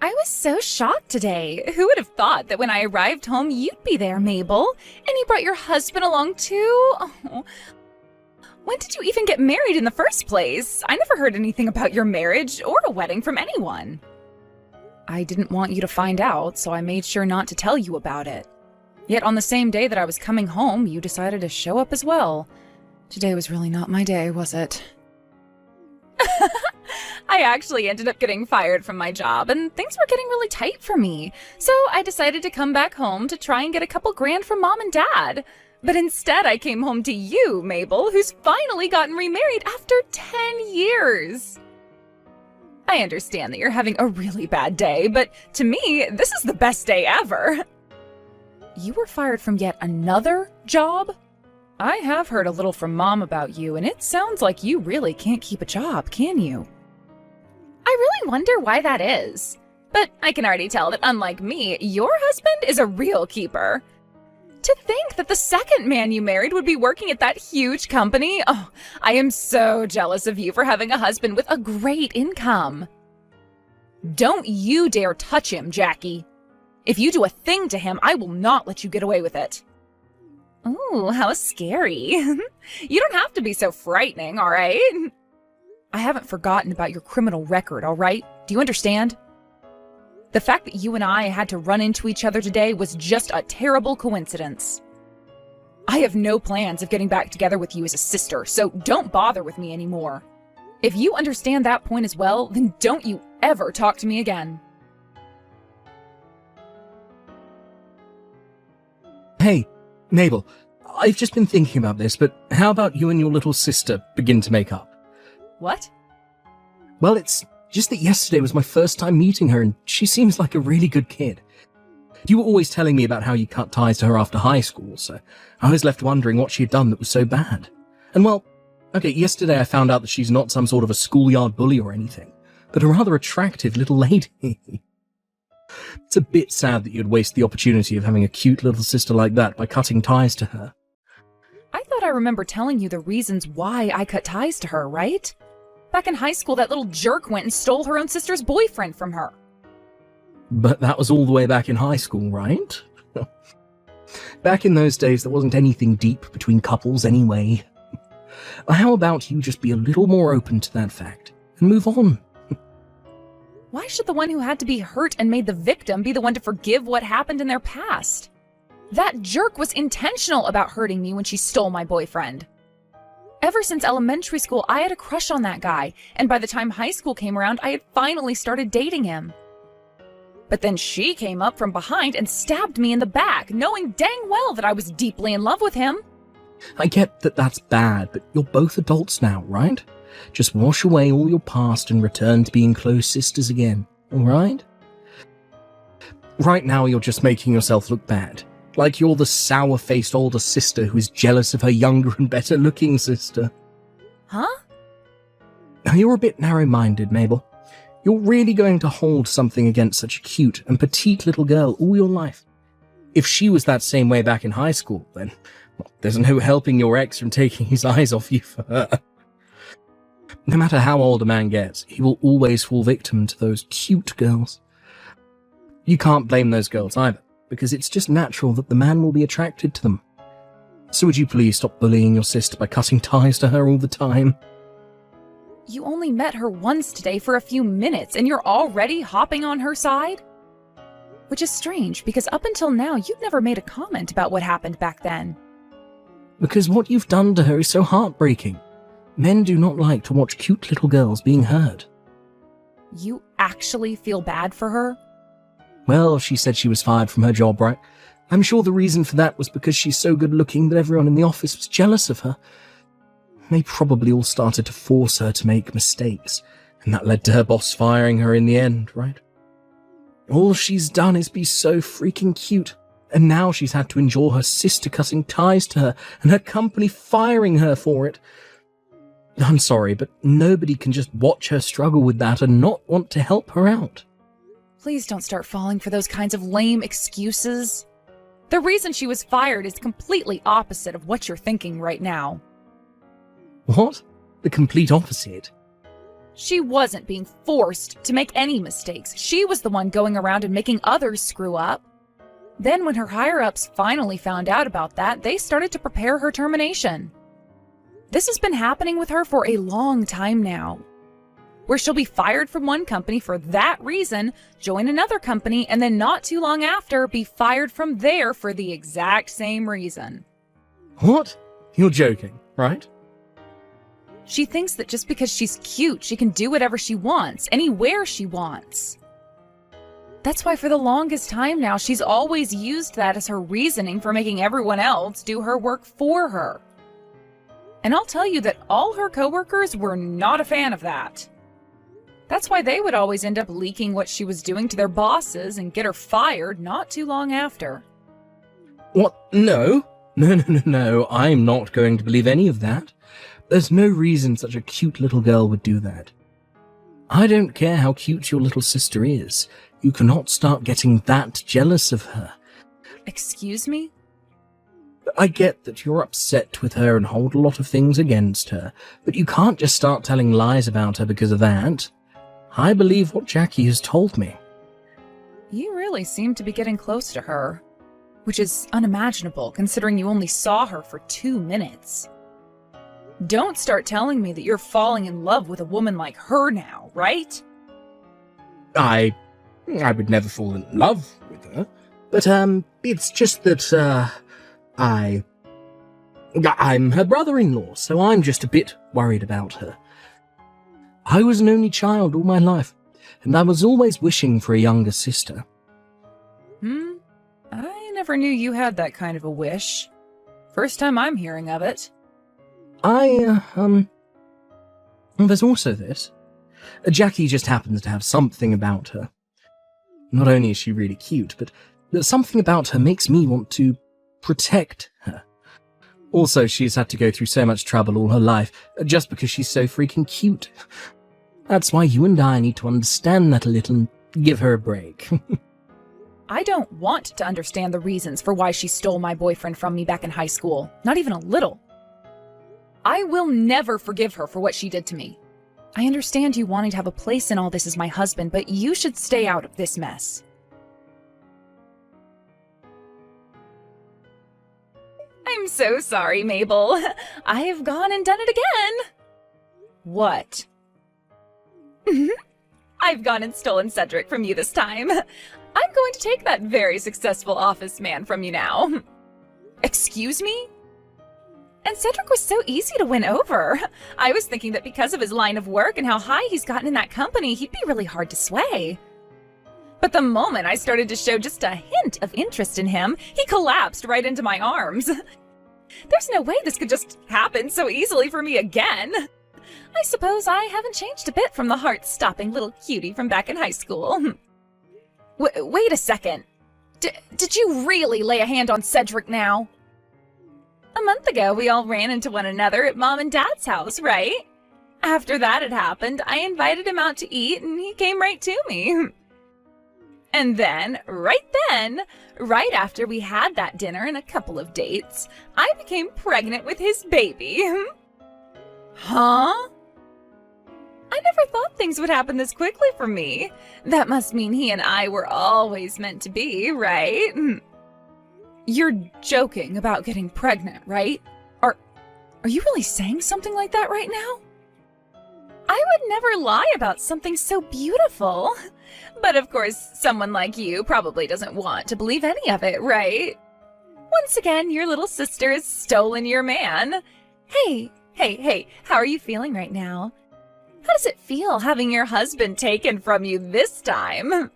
I was so shocked today. Who would have thought that when I arrived home, you'd be there, Mabel? And you brought your husband along too? Oh. When did you even get married in the first place? I never heard anything about your marriage or a wedding from anyone. I didn't want you to find out, so I made sure not to tell you about it. Yet on the same day that I was coming home, you decided to show up as well. Today was really not my day, was it? I actually ended up getting fired from my job, and things were getting really tight for me. So I decided to come back home to try and get a couple grand from Mom and Dad. But instead I came home to you, Mabel, who's finally gotten remarried after 10 years. I understand that you're having a really bad day, but to me, this is the best day ever. You were fired from yet another job? I have heard a little from Mom about you, and it sounds like you really can't keep a job, can you? I really wonder why that is. But I can already tell that unlike me, your husband is a real keeper. To think that the second man you married would be working at that huge company. Oh, I am so jealous of you for having a husband with a great income. Don't you dare touch him, Jackie. If you do a thing to him, I will not let you get away with it. Ooh, how scary. You don't have to be so frightening, all right? I haven't forgotten about your criminal record, all right? Do you understand? The fact that you and I had to run into each other today was just a terrible coincidence. I have no plans of getting back together with you as a sister, so don't bother with me anymore. If you understand that point as well, then don't you ever talk to me again. Hey, Mabel, I've just been thinking about this, but how about you and your little sister begin to make up? What? Well, it's just that yesterday was my first time meeting her, and she seems like a really good kid. You were always telling me about how you cut ties to her after high school, so I was left wondering what she had done that was so bad. And well, okay, yesterday I found out that she's not some sort of a schoolyard bully or anything, but a rather attractive little lady. It's a bit sad that you'd waste the opportunity of having a cute little sister like that by cutting ties to her. I thought I remember telling you the reasons why I cut ties to her, right? Back in high school, that little jerk went and stole her own sister's boyfriend from her. But that was all the way back in high school, right? Back in those days, there wasn't anything deep between couples anyway. How about you just be a little more open to that fact and move on? Why should the one who had to be hurt and made the victim be the one to forgive what happened in their past? That jerk was intentional about hurting me when she stole my boyfriend. Ever since elementary school, I had a crush on that guy, and by the time high school came around, I had finally started dating him. But then she came up from behind and stabbed me in the back, knowing dang well that I was deeply in love with him. I get that that's bad, but you're both adults now, right? Just wash away all your past and return to being close sisters again, alright? Right now you're just making yourself look bad. Like you're the sour-faced older sister who is jealous of her younger and better-looking sister. Huh? Now you're a bit narrow-minded, Mabel. You're really going to hold something against such a cute and petite little girl all your life. If she was that same way back in high school, then well, there's no helping your ex from taking his eyes off you for her. No matter how old a man gets, he will always fall victim to those cute girls. You can't blame those girls either, because it's just natural that the man will be attracted to them. So would you please stop bullying your sister by cutting ties to her all the time? You only met her once today for a few minutes, and you're already hopping on her side? Which is strange, because up until now, you've never made a comment about what happened back then. Because what you've done to her is so heartbreaking. Men do not like to watch cute little girls being hurt. You actually feel bad for her? Well, she said she was fired from her job, right? I'm sure the reason for that was because she's so good looking that everyone in the office was jealous of her. They probably all started to force her to make mistakes, and that led to her boss firing her in the end, right? All she's done is be so freaking cute, and now she's had to endure her sister cutting ties to her and her company firing her for it. I'm sorry, but nobody can just watch her struggle with that and not want to help her out. Please don't start falling for those kinds of lame excuses. The reason she was fired is completely opposite of what you're thinking right now. What? The complete opposite? She wasn't being forced to make any mistakes. She was the one going around and making others screw up. Then when her higher-ups finally found out about that, they started to prepare her termination. This has been happening with her for a long time now, where she'll be fired from one company for that reason, join another company, and then not too long after, be fired from there for the exact same reason. What? You're joking, right? She thinks that just because she's cute, she can do whatever she wants, anywhere she wants. That's why for the longest time now, she's always used that as her reasoning for making everyone else do her work for her. And I'll tell you that all her coworkers were not a fan of that. That's why they would always end up leaking what she was doing to their bosses and get her fired not too long after. What? No. No. I'm not going to believe any of that. There's no reason such a cute little girl would do that. I don't care how cute your little sister is. You cannot start getting that jealous of her. Excuse me? I get that you're upset with her and hold a lot of things against her, but you can't just start telling lies about her because of that. I believe what Jackie has told me. You really seem to be getting close to her, which is unimaginable considering you only saw her for 2 minutes. Don't start telling me that you're falling in love with a woman like her now, right? I would never fall in love with her, but it's just that I'm her brother-in-law, so I'm just a bit worried about her. I was an only child all my life, and I was always wishing for a younger sister. I never knew you had that kind of a wish. First time I'm hearing of it. Well, there's also this. Jackie just happens to have something about her. Not only is she really cute, but something about her makes me want to protect her. Also, she's had to go through so much trouble all her life, just because she's so freaking cute. That's why you and I need to understand that a little and give her a break. I don't want to understand the reasons for why she stole my boyfriend from me back in high school. Not even a little. I will never forgive her for what she did to me. I understand you wanting to have a place in all this as my husband, but you should stay out of this mess. I'm so sorry, Mabel. I have gone and done it again. What? I've gone and stolen Cedric from you this time. I'm going to take that very successful office man from you now. Excuse me? And Cedric was so easy to win over. I was thinking that because of his line of work and how high he's gotten in that company, he'd be really hard to sway. But the moment I started to show just a hint of interest in him, he collapsed right into my arms. There's no way this could just happen so easily for me again. I suppose I haven't changed a bit from the heart-stopping little cutie from back in high school. Wait a second. Did you really lay a hand on Cedric now? A month ago, we all ran into one another at Mom and Dad's house, right? After that had happened, I invited him out to eat, and he came right to me. And then, right after we had that dinner and a couple of dates, I became pregnant with his baby. Huh? I never thought things would happen this quickly for me. That must mean he and I were always meant to be, right? You're joking about getting pregnant, right? Are you really saying something like that right now? I would never lie about something so beautiful. But of course, someone like you probably doesn't want to believe any of it, right? Once again, your little sister has stolen your man. Hey, how are you feeling right now? How does it feel having your husband taken from you this time?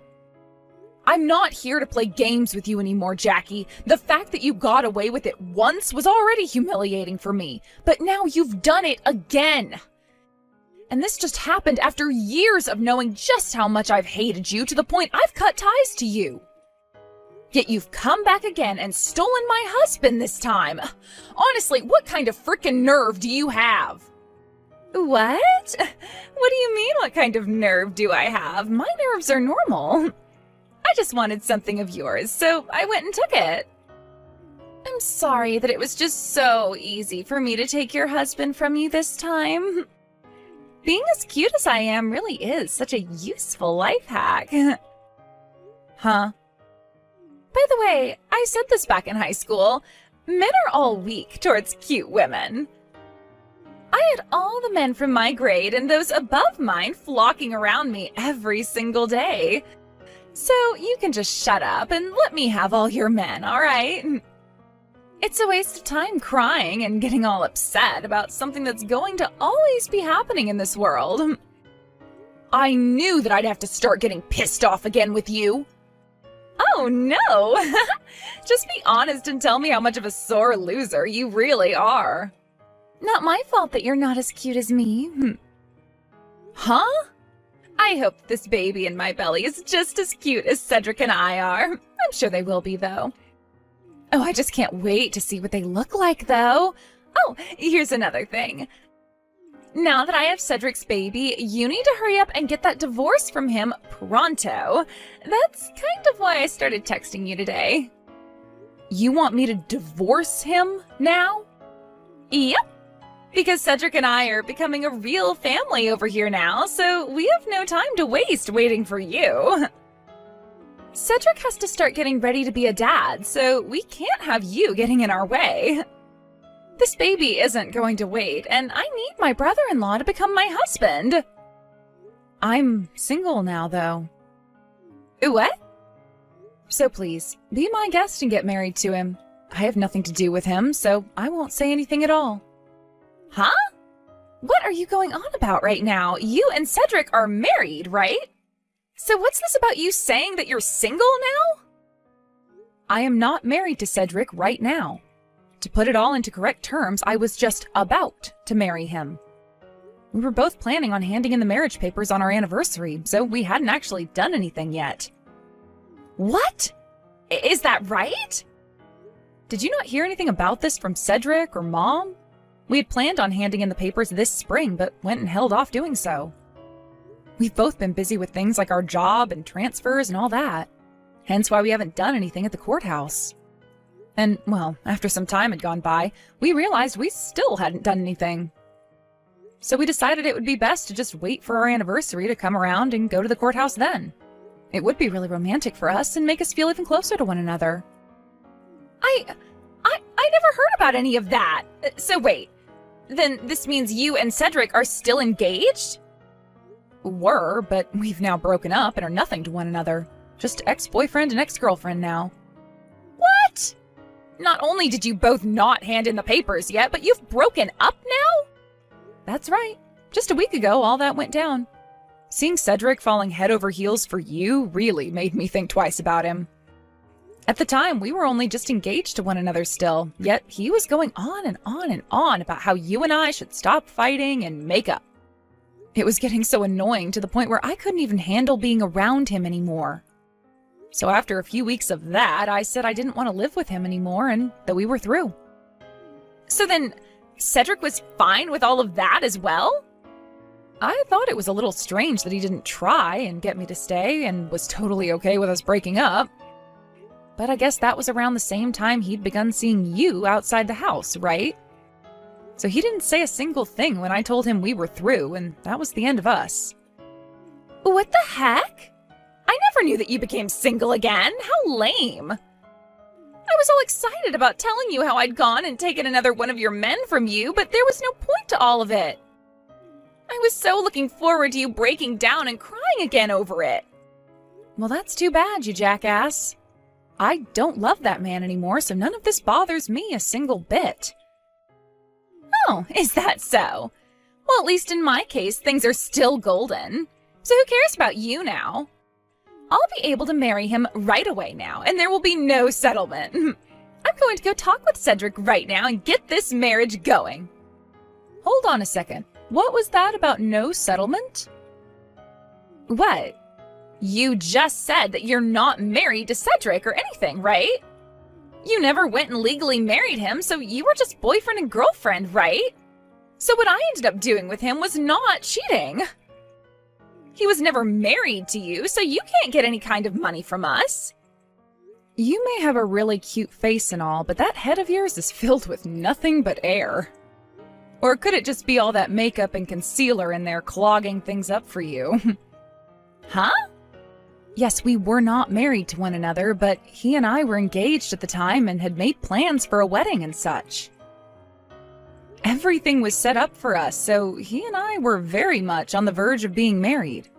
I'm not here to play games with you anymore, Jackie. The fact that you got away with it once was already humiliating for me, but now you've done it again. And this just happened after years of knowing just how much I've hated you to the point I've cut ties to you. Yet you've come back again and stolen my husband this time. Honestly, what kind of frickin' nerve do you have? What? What do you mean, what kind of nerve do I have? My nerves are normal. I just wanted something of yours, so I went and took it. I'm sorry that it was just so easy for me to take your husband from you this time. Being as cute as I am really is such a useful life hack. Huh? By the way, I said this back in high school. Men are all weak towards cute women. I had all the men from my grade and those above mine flocking around me every single day. So you can just shut up and let me have all your men, all right? It's a waste of time crying and getting all upset about something that's going to always be happening in this world. I knew that I'd have to start getting pissed off again with you. Oh no! Just be honest and tell me how much of a sore loser you really are. Not my fault that you're not as cute as me. Huh? I hope this baby in my belly is just as cute as Cedric and I are. I'm sure they will be, though. Oh, I just can't wait to see what they look like, though. Oh, here's another thing. Now that I have Cedric's baby, you need to hurry up and get that divorce from him pronto. That's kind of why I started texting you today. You want me to divorce him now? Yep. Because Cedric and I are becoming a real family over here now, so we have no time to waste waiting for you. Cedric has to start getting ready to be a dad, so we can't have you getting in our way. This baby isn't going to wait, and I need my brother-in-law to become my husband. I'm single now, though. What? So please, be my guest and get married to him. I have nothing to do with him, so I won't say anything at all. Huh? What are you going on about right now? You and Cedric are married, right? So what's this about you saying that you're single now? I am not married to Cedric right now. To put it all into correct terms, I was just about to marry him. We were both planning on handing in the marriage papers on our anniversary, so we hadn't actually done anything yet. What? Is that right? Did you not hear anything about this from Cedric or Mom? We had planned on handing in the papers this spring, but went and held off doing so. We've both been busy with things like our job and transfers and all that. Hence why we haven't done anything at the courthouse. And, well, after some time had gone by, we realized we still hadn't done anything. So we decided it would be best to just wait for our anniversary to come around and go to the courthouse then. It would be really romantic for us and make us feel even closer to one another. I never heard about any of that. So wait, then this means you and Cedric are still engaged? Were, but we've now broken up and are nothing to one another. Just ex-boyfriend and ex-girlfriend now. What? Not only did you both not hand in the papers yet, but you've broken up now? That's right. Just a week ago, all that went down. Seeing Cedric falling head over heels for you really made me think twice about him. At the time, we were only just engaged to one another still, yet he was going on and on and on about how you and I should stop fighting and make up. It was getting so annoying to the point where I couldn't even handle being around him anymore. So after a few weeks of that, I said I didn't want to live with him anymore and that we were through. So then, Cedric was fine with all of that as well? I thought it was a little strange that he didn't try and get me to stay and was totally okay with us breaking up. But I guess that was around the same time he'd begun seeing you outside the house, right? So he didn't say a single thing when I told him we were through, and that was the end of us. What the heck? I never knew that you became single again. How lame. I was all excited about telling you how I'd gone and taken another one of your men from you, but there was no point to all of it. I was so looking forward to you breaking down and crying again over it. Well, that's too bad, you jackass. I don't love that man anymore, so none of this bothers me a single bit. Oh, is that so? Well, at least in my case, things are still golden. So who cares about you now? I'll be able to marry him right away now, and there will be no settlement. I'm going to go talk with Cedric right now and get this marriage going. Hold on a second. What was that about no settlement? What? You just said that you're not married to Cedric or anything, right? You never went and legally married him, so you were just boyfriend and girlfriend, right? So what I ended up doing with him was not cheating. He was never married to you, so you can't get any kind of money from us. You may have a really cute face and all, but that head of yours is filled with nothing but air. Or could it just be all that makeup and concealer in there clogging things up for you? Huh? Yes, we were not married to one another, but he and I were engaged at the time and had made plans for a wedding and such. Everything was set up for us, so he and I were very much on the verge of being married.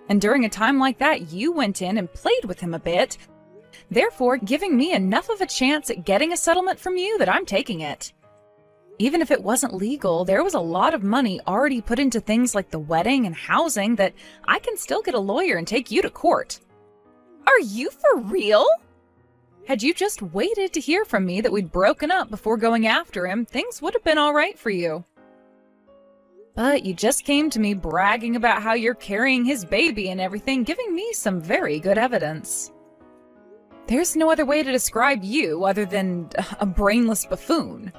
And during a time like that, you went in and played with him a bit, therefore giving me enough of a chance at getting a settlement from you that I'm taking it. Even if it wasn't legal, there was a lot of money already put into things like the wedding and housing that I can still get a lawyer and take you to court. Are you for real? Had you just waited to hear from me that we'd broken up before going after him, things would have been all right for you. But you just came to me bragging about how you're carrying his baby and everything, giving me some very good evidence. There's no other way to describe you other than a brainless buffoon.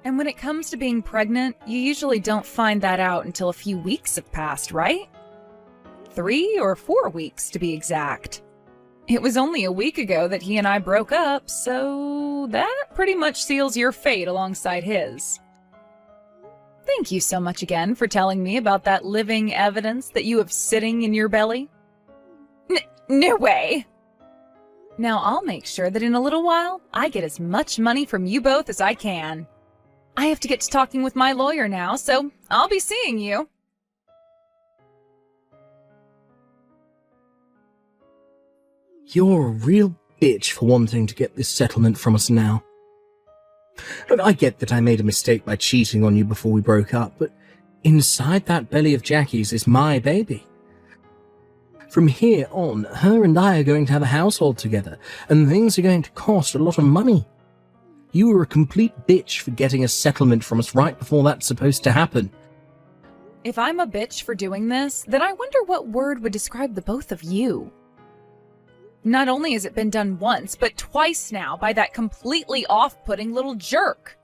And when it comes to being pregnant, you usually don't find that out until a few weeks have passed, right? 3 or 4 weeks to be exact. It was only a week ago that he and I broke up, so that pretty much seals your fate alongside his. Thank you so much again for telling me about that living evidence that you have sitting in your belly. No way! Now I'll make sure that in a little while, I get as much money from you both as I can. I have to get to talking with my lawyer now, so I'll be seeing you. You're a real bitch for wanting to get this settlement from us now. Look, I get that I made a mistake by cheating on you before we broke up, but inside that belly of Jackie's is my baby. From here on, her and I are going to have a household together, and things are going to cost a lot of money. You were a complete bitch for getting a settlement from us right before that's supposed to happen. If I'm a bitch for doing this, then I wonder what word would describe the both of you. Not only has it been done once, but twice now by that completely off-putting little jerk.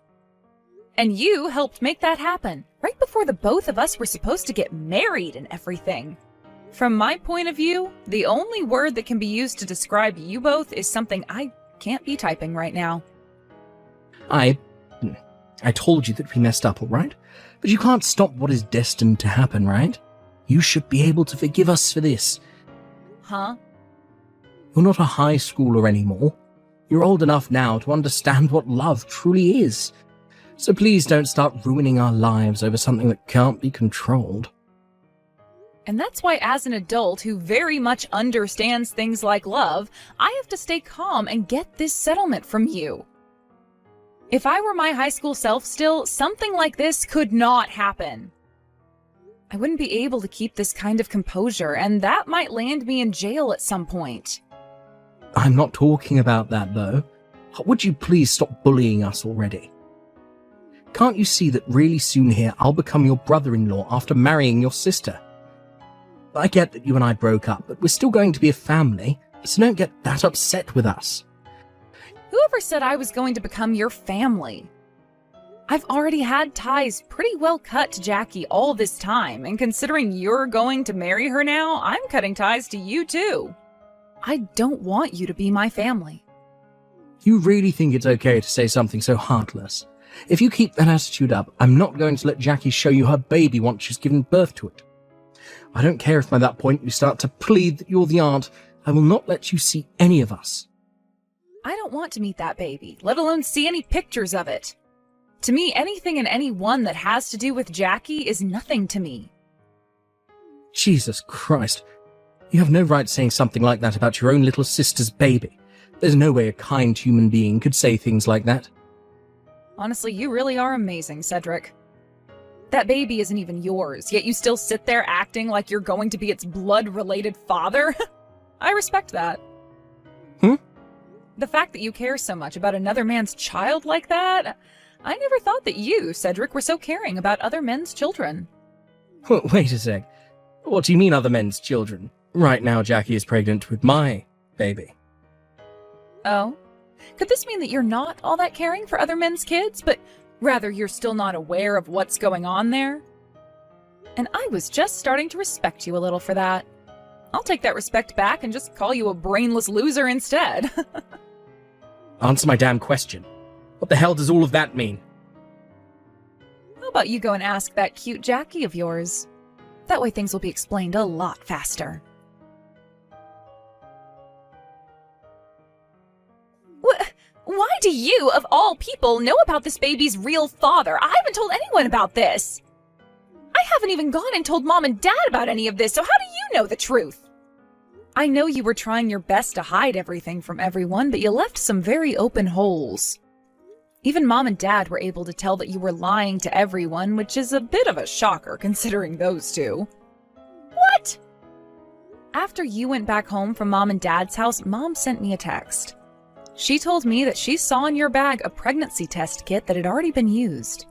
And you helped make that happen, right before the both of us were supposed to get married and everything. From my point of view, the only word that can be used to describe you both is something I can't be typing right now. I told you that we messed up, all right? But you can't stop what is destined to happen, right? You should be able to forgive us for this. Huh? You're not a high schooler anymore. You're old enough now to understand what love truly is. So please don't start ruining our lives over something that can't be controlled. And that's why as an adult who very much understands things like love, I have to stay calm and get this settlement from you. If I were my high school self still, something like this could not happen. I wouldn't be able to keep this kind of composure, and that might land me in jail at some point. I'm not talking about that, though. Would you please stop bullying us already? Can't you see that really soon here I'll become your brother-in-law after marrying your sister? I get that you and I broke up, but we're still going to be a family, so don't get that upset with us. Whoever said I was going to become your family? I've already had ties pretty well cut to Jackie all this time, and considering you're going to marry her now, I'm cutting ties to you too. I don't want you to be my family. You really think it's okay to say something so heartless? If you keep that attitude up, I'm not going to let Jackie show you her baby once she's given birth to it. I don't care if by that point you start to plead that you're the aunt. I will not let you see any of us. I don't want to meet that baby, let alone see any pictures of it. To me, anything and anyone that has to do with Jackie is nothing to me. Jesus Christ. You have no right saying something like that about your own little sister's baby. There's no way a kind human being could say things like that. Honestly, you really are amazing, Cedric. That baby isn't even yours, yet you still sit there acting like you're going to be its blood-related father? I respect that. The fact that you care so much about another man's child like that, I never thought that you, Cedric, were so caring about other men's children. Wait a sec. What do you mean other men's children? Right now Jackie is pregnant with my baby. Oh? Could this mean that you're not all that caring for other men's kids, but rather you're still not aware of what's going on there? And I was just starting to respect you a little for that. I'll take that respect back and just call you a brainless loser instead. Answer my damn question. What the hell does all of that mean? How about you go and ask that cute Jackie of yours? That way things will be explained a lot faster. Why do you, of all people, know about this baby's real father? I haven't told anyone about this. I haven't even gone and told Mom and Dad about any of this, so how do you know the truth? I know you were trying your best to hide everything from everyone, but you left some very open holes. Even Mom and Dad were able to tell that you were lying to everyone, which is a bit of a shocker considering those two. What? After you went back home from Mom and Dad's house, Mom sent me a text. She told me that she saw in your bag a pregnancy test kit that had already been used.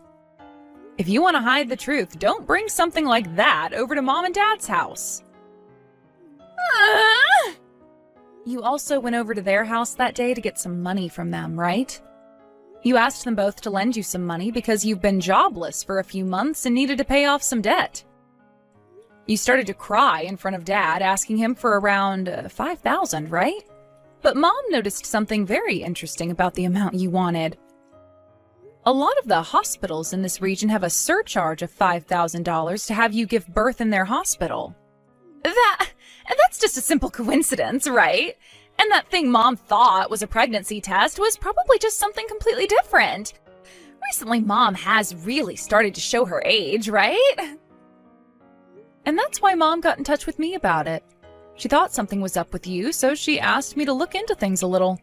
If you want to hide the truth, don't bring something like that over to Mom and Dad's house. You also went over to their house that day to get some money from them, right? You asked them both to lend you some money because you've been jobless for a few months and needed to pay off some debt. You started to cry in front of Dad, asking him for around $5,000, right? But Mom noticed something very interesting about the amount you wanted. A lot of the hospitals in this region have a surcharge of $5,000 to have you give birth in their hospital. That's just a simple coincidence, right? And that thing Mom thought was a pregnancy test was probably just something completely different. Recently, Mom has really started to show her age, right? And that's why Mom got in touch with me about it. She thought something was up with you, so she asked me to look into things a little.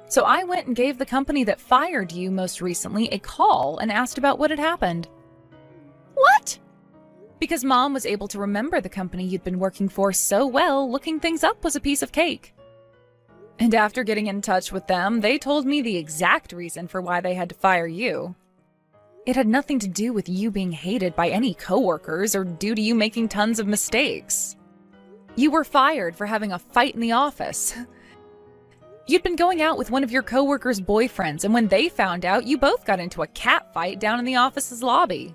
So I went and gave the company that fired you most recently a call and asked about what had happened. What? Because Mom was able to remember the company you'd been working for so well, looking things up was a piece of cake. And after getting in touch with them, they told me the exact reason for why they had to fire you. It had nothing to do with you being hated by any coworkers or due to you making tons of mistakes. You were fired for having a fight in the office. You'd been going out with one of your coworkers' boyfriends, and when they found out, you both got into a cat fight down in the office's lobby.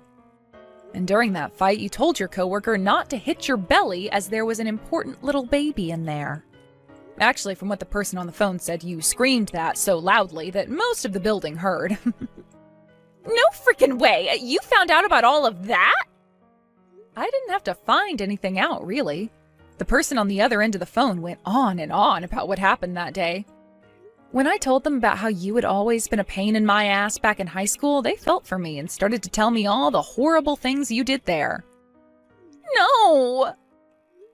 And during that fight, you told your coworker not to hit your belly as there was an important little baby in there. Actually, from what the person on the phone said, you screamed that so loudly that most of the building heard. No freaking way! You found out about all of that? I didn't have to find anything out, really. The person on the other end of the phone went on and on about what happened that day. When I told them about how you had always been a pain in my ass back in high school, they felt for me and started to tell me all the horrible things you did there. No!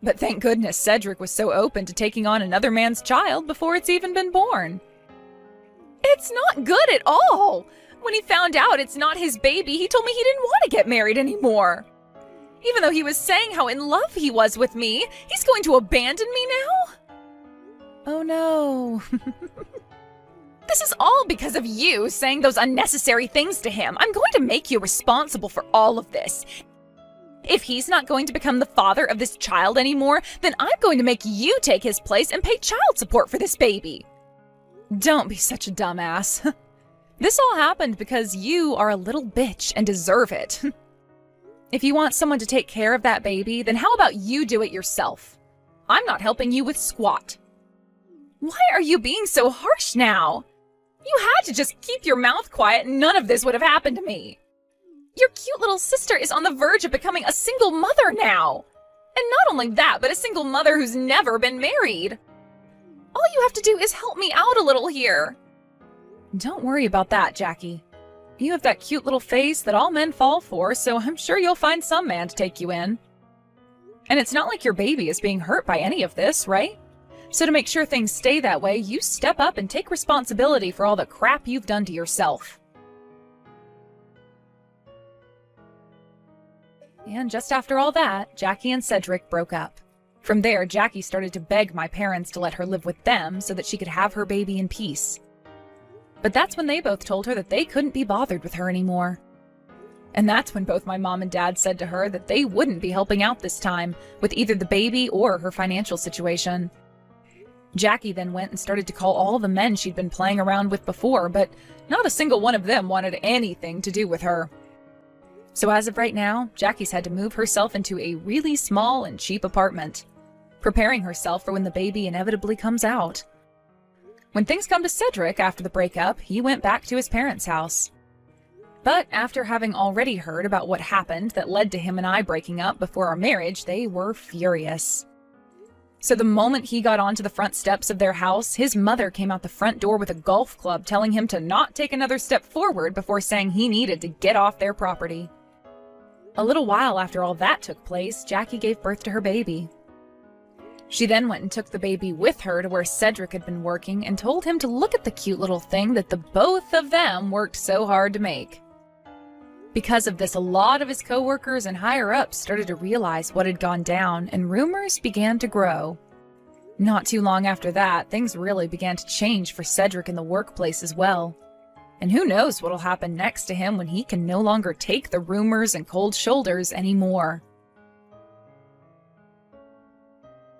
But thank goodness Cedric was so open to taking on another man's child before it's even been born. It's not good at all! When he found out it's not his baby, he told me he didn't want to get married anymore. Even though he was saying how in love he was with me, he's going to abandon me now? Oh no. This is all because of you saying those unnecessary things to him. I'm going to make you responsible for all of this. If he's not going to become the father of this child anymore, then I'm going to make you take his place and pay child support for this baby. Don't be such a dumbass. This all happened because you are a little bitch and deserve it. If you want someone to take care of that baby, then how about you do it yourself? I'm not helping you with squat. Why are you being so harsh now? You had to just keep your mouth quiet and none of this would have happened to me. Your cute little sister is on the verge of becoming a single mother now. And not only that, but a single mother who's never been married. All you have to do is help me out a little here. Don't worry about that, Jackie. You have that cute little face that all men fall for, so I'm sure you'll find some man to take you in. And it's not like your baby is being hurt by any of this, right? So to make sure things stay that way, you step up and take responsibility for all the crap you've done to yourself. And just after all that, Jackie and Cedric broke up. From there, Jackie started to beg my parents to let her live with them so that she could have her baby in peace. But that's when they both told her that they couldn't be bothered with her anymore. And that's when both my mom and dad said to her that they wouldn't be helping out this time with either the baby or her financial situation. Jackie then went and started to call all the men she'd been playing around with before, but not a single one of them wanted anything to do with her. So as of right now, Jackie's had to move herself into a really small and cheap apartment, preparing herself for when the baby inevitably comes out. When things come to Cedric after the breakup, he went back to his parents' house. But after having already heard about what happened that led to him and I breaking up before our marriage, they were furious. So the moment he got onto the front steps of their house, his mother came out the front door with a golf club telling him to not take another step forward before saying he needed to get off their property. A little while after all that took place, Jackie gave birth to her baby. She then went and took the baby with her to where Cedric had been working and told him to look at the cute little thing that the both of them worked so hard to make. Because of this, a lot of his coworkers and higher-ups started to realize what had gone down, and rumors began to grow. Not too long after that, things really began to change for Cedric in the workplace as well. And who knows what'll happen next to him when he can no longer take the rumors and cold shoulders anymore.